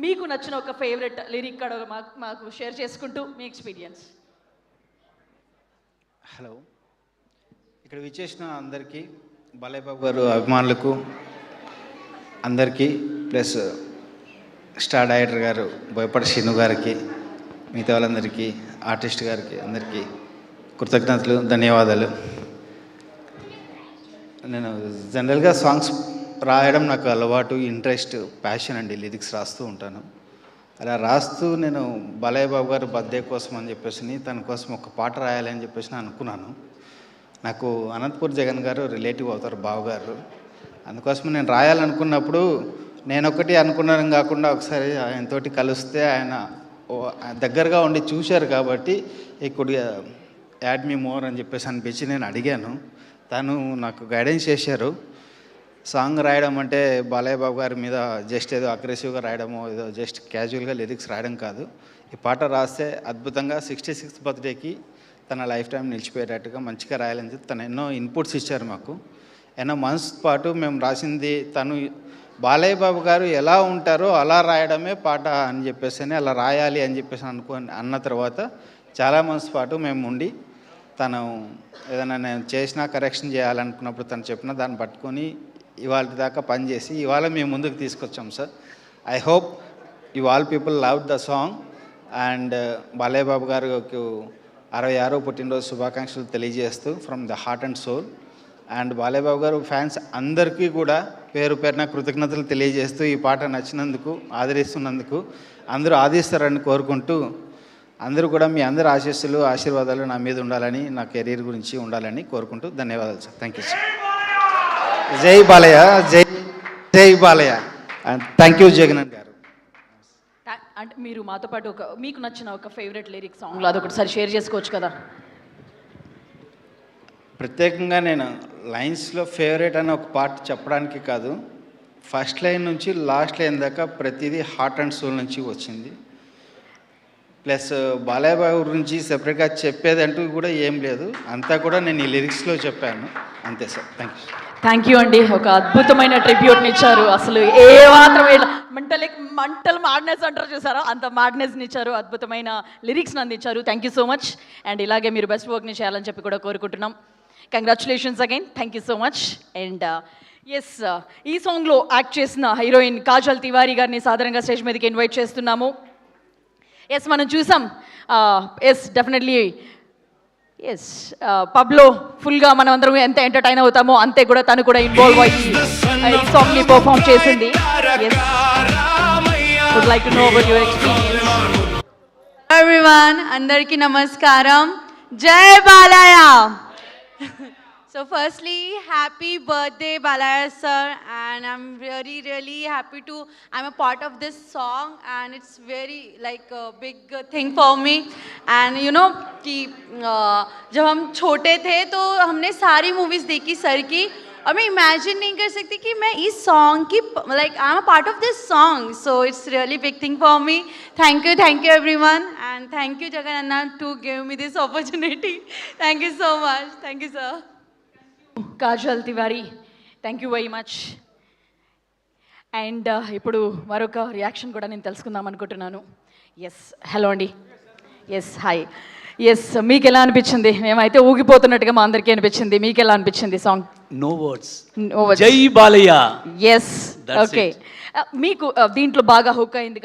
మీకు నచ్చిన ఒక ఫేవరెట్ లిరిక్ కూడా మాకు షేర్ చేసుకుంటూ మీ ఎక్స్పీరియన్స్. హలో, ఇక్కడ విచ్చేసిన అందరికీ, బాలయ్య బాబు గారు అభిమానులకు అందరికీ, ప్లస్ స్టార్ డైరెక్టర్ గారు బోయపాటి శ్రీను గారికి, మిగతా వాళ్ళందరికీ, ఆర్టిస్ట్ గారికి అందరికీ కృతజ్ఞతలు, ధన్యవాదాలు. నేను జనరల్గా సాంగ్స్ రాయడం నాకు అలవాటు, ఇంట్రెస్ట్, ప్యాషన్ అండి. లిరిక్స్ రాస్తూ ఉంటాను. అలా రాస్తూ నేను బాలయ్య బాబు గారు బర్త్డే కోసం అని చెప్పేసి తన కోసం ఒక పాట రాయాలి అని చెప్పేసి అనుకున్నాను. నాకు అనంతపూర్ జగన్ గారు రిలేటివ్ అవుతారు, బావగారు. అందుకోసం నేను రాయాలనుకున్నప్పుడు నేను ఒకటి అనుకున్నాను కాకుండా ఒకసారి ఆయనతోటి కలిస్తే ఆయన దగ్గరగా ఉండి చూశారు కాబట్టి కుడ్ యాడ్ మీ మోర్ అని చెప్పేసి అనిపించి నేను అడిగాను. తను నాకు గైడెన్స్ చేశారు. సాంగ్ రాయడం అంటే బాలయ్య బాబు గారి మీద జస్ట్ ఏదో అగ్రెసివ్గా రాయడమో, ఏదో జస్ట్ క్యాజువల్గా లిరిక్స్ రాయడం కాదు. ఈ పాట రాస్తే అద్భుతంగా 66th బర్త్డేకి తన లైఫ్ టైం నిలిచిపోయేటట్టుగా మంచిగా రాయాలని చెప్పి తను ఎన్నో ఇన్పుట్స్ ఇచ్చారు మాకు. ఎన్నో మంత్స్ పాటు మేము రాసింది తను బాలయ్య బాబు గారు ఎలా ఉంటారో అలా రాయడమే పాట అని చెప్పేసి అలా రాయాలి అని చెప్పేసి అన్న తర్వాత చాలా మంత్స్ పాటు మేము ఉండి తను ఏదైనా నేను చేసినా కరెక్షన్ చేయాలనుకున్నప్పుడు తను చెప్పిన దాన్ని పట్టుకొని ఇవాళ దాకా పనిచేసి ఇవాళ మేము ముందుకు తీసుకొచ్చాం sir. I hope you all people love the song and Balayya Babu గారికి 66వ పుట్టినరోజు శుభాకాంక్షలు తెలియజేస్తూ from the heart and soul. And Balayya Babu garu fans అందరికీ కూడా పేరు పేరున కృతజ్ఞతలు తెలియజేస్తూ ఈ పాట నచ్చినందుకు, ఆదరిస్తున్నందుకు అందరూ ఆదరిస్తారని కోరుకుంటూ, అందరూ కూడా మీ అందరి ఆశీస్సులు, ఆశీర్వాదాలు నా మీద ఉండాలని, నా కెరీర్ గురించి ఉండాలని కోరుకుంటూ ధన్యవాదాలు సార్. Thank you sir. జై బాలయ్య, జై జై Balayya. And thank you Jagan గారు. అంటే మీరు మాతో పాటు మీకు నచ్చిన ఒక ఫేవరెట్ లిరిక్ సాంగ్లో అదొకటిసారి షేర్ చేసుకోవచ్చు కదా. ప్రత్యేకంగా నేను లైన్స్లో ఫేవరెట్ అని ఒక పాట చెప్పడానికి కాదు, ఫస్ట్ లైన్ నుంచి లాస్ట్ లైన్ దాకా ప్రతిదీ హార్ట్ అండ్ సోల్ నుంచి వచ్చింది. ప్లస్ బాలయ్య బాబు గురించి సెపరేట్గా చెప్పేదంటూ కూడా ఏం లేదు, అంతా కూడా నేను ఈ లిరిక్స్లో చెప్పాను అంతే సార్. థ్యాంక్ యూ అండి. ఒక అద్భుతమైన ట్రిబ్యూట్ని ఇచ్చారు. అసలు ఏ మాత్రం మంటలు మాడ్నెస్ అంటారు చూసారో అంత మాడ్నెస్ని ఇచ్చారు. అద్భుతమైన లిరిక్స్ని అందించారు. Thank you so much. And ఇలాగే మీరు బెస్ట్ వర్క్ని చేయాలని చెప్పి కూడా కోరుకుంటున్నాం. Congratulations again. Thank you so much. And yes, ఈ సాంగ్లో యాక్ట్ చేసిన హీరోయిన్ కాజల్ తివారీ గారిని సాధారణంగా స్టేజ్ మీదకి ఇన్వైట్ చేస్తున్నాము. ఎస్, మనం చూసాం. ఎస్, డెఫినెట్లీ ఎస్, పబ్లో ఫుల్గా మనం అందరం ఎంత ఎంటర్టైన్ అవుతామో అంతే కూడా తను కూడా ఇన్వాల్వ్ అయ్యి ఈ సాంగ్ని పర్ఫామ్ చేసింది. Yes, would like to know about your experience. Everyone, అందరికీ నమస్కారం. జై Balayya. So firstly, happy birthday Balaya sir, and I'm really happy I'm a part of this song, and it's very like a big thing for me. And you know कि जब हम छोटे थे तो हमने सारी मूवीज देखी सर की, और मैं इमेजिन नहीं कर सकती कि मैं इस सॉन्ग की like I'm a part of this song, so it's really big thing for me. Thank you everyone, and thank you Jagan Anna to give me this opportunity. Thank you so much. Thank you sir. Kajal Tiwari, thank you very much. And ఇప్పుడు మరొక reaction కూడా నేను తెలుసుకుందాం అనుకుంటున్నాను. Yes, hello అండి. Yes, hi. Yes, మీకు ఎలా అనిపించింది? మేమైతే ఊగిపోతున్నట్టుగా మా అందరికీ అనిపించింది. మీకు ఎలా అనిపించింది సాంగ్? No words. జై బాలయ్య. Yes, okay. మీకు దీంట్లో బాగా హుక్ అయింది